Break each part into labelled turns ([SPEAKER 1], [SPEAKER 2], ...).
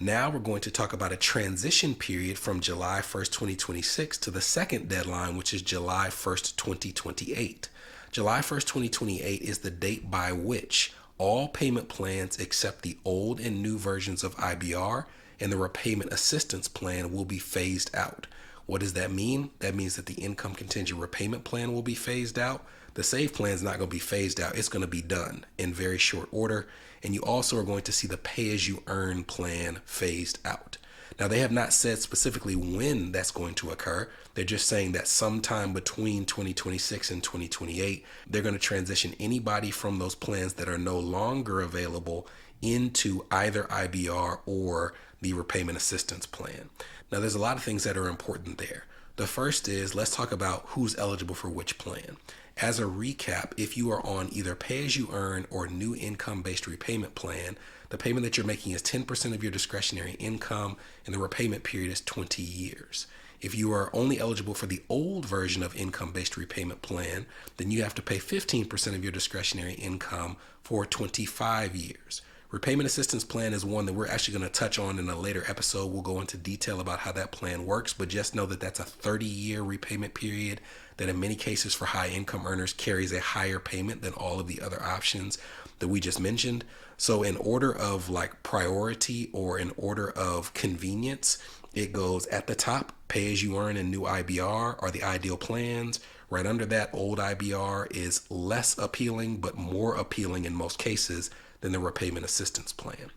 [SPEAKER 1] Now we're going to talk about a transition period from July 1st, 2026 to the second deadline, which is July 1st, 2028. July 1st, 2028 is the date by which all payment plans except the old and new versions of IBR and the repayment assistance plan will be phased out. What does that mean? That means that the income contingent repayment plan will be phased out. The SAVE plan is not going to be phased out. It's going to be done in very short order. And you also are going to see the pay-as-you-earn plan phased out. Now, they have not said specifically when that's going to occur. They're just saying that sometime between 2026 and 2028, they're going to transition anybody from those plans that are no longer available into either IBR or the repayment assistance plan. Now, there's a lot of things that are important there. The first is, let's talk about who's eligible for which plan. As a recap, if you are on either pay-as-you-earn or new income-based repayment plan, the payment that you're making is 10% of your discretionary income, and the repayment period is 20 years. If you are only eligible for the old version of income-based repayment plan, then you have to pay 15% of your discretionary income for 25 years. Repayment assistance plan is one that we're actually going to touch on in a later episode. We'll go into detail about how that plan works, but just know that that's a 30-year repayment period that in many cases for high income earners carries a higher payment than all of the other options that we just mentioned. So in order of like priority or in order of convenience, it goes at the top, pay as you earn and new IBR are the ideal plans. Right under that, old IBR is less appealing, but more appealing in most cases than the repayment assistance plan.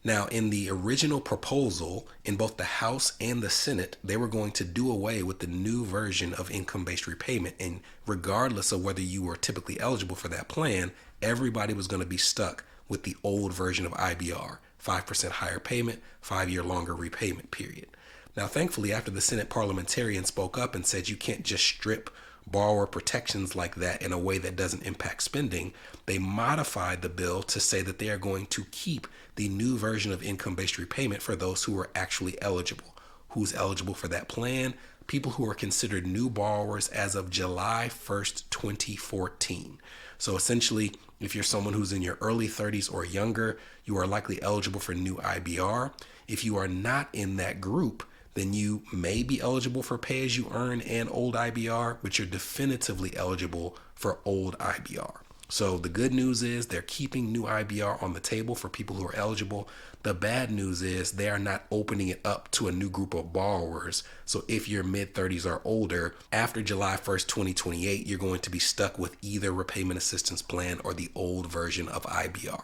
[SPEAKER 1] Now, in the original proposal, in both the House and the Senate, they were going to do away with the new version of income-based repayment. And regardless of whether you were typically eligible for that plan, everybody was going to be stuck with the old version of IBR, 5% higher payment, 5-year longer repayment period. Now, thankfully, after the Senate parliamentarian spoke up and said you can't just strip borrower protections like that in a way that doesn't impact spending, they modified the bill to say that they are going to keep the new version of income-based repayment for those who are actually eligible. Who's eligible for that plan? People who are considered new borrowers as of July 1st, 2014. So essentially, if you're someone who's in your early 30s or younger, you are likely eligible for new IBR. If you are not in that group, then you may be eligible for pay-as-you-earn and old IBR, but you're definitively eligible for old IBR. So the good news is they're keeping new IBR on the table for people who are eligible. The bad news is they are not opening it up to a new group of borrowers. So if you're mid-30s or older, after July 1st, 2028, you're going to be stuck with either repayment assistance plan or the old version of IBR.